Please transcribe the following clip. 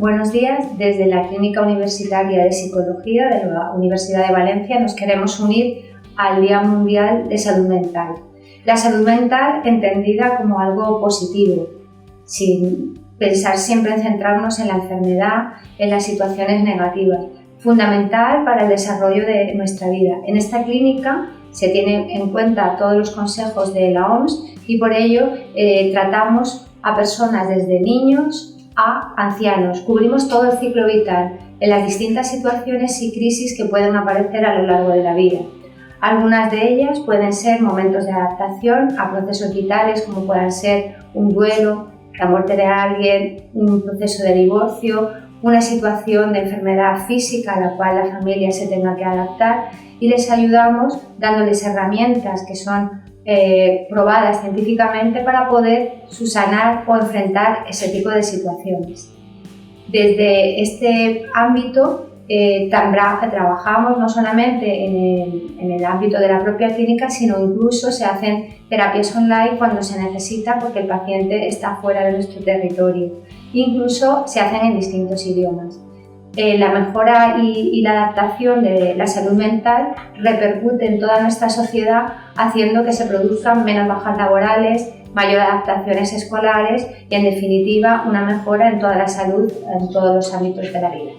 buenos días. Desde la Clínica Universitaria de Psicología de la Universidad de Valencia nos queremos unir al Día Mundial de Salud Mental. La salud mental entendida como algo positivo, sin pensar siempre en centrarnos en la enfermedad, en las situaciones negativas, fundamental para el desarrollo de nuestra vida. En esta clínica se tienen en cuenta todos los consejos de la OMS y por ello tratamos a personas desde niños a ancianos. Cubrimos todo el ciclo vital en las distintas situaciones y crisis que pueden aparecer a lo largo de la vida. Algunas de ellas pueden ser momentos de adaptación a procesos vitales como puedan ser un duelo, la muerte de alguien, un proceso de divorcio, una situación de enfermedad física a la cual la familia se tenga que adaptar, y les ayudamos dándoles herramientas que son probadas científicamente para poder subsanar o enfrentar ese tipo de situaciones. Desde este ámbito trabajamos no solamente en el ámbito de la propia clínica, sino incluso se hacen terapias online cuando se necesita porque el paciente está fuera de nuestro territorio. Incluso se hacen en distintos idiomas. La mejora y la adaptación de la salud mental repercute en toda nuestra sociedad, haciendo que se produzcan menos bajas laborales, mayor adaptaciones escolares y, en definitiva, una mejora en toda la salud en todos los ámbitos de la vida.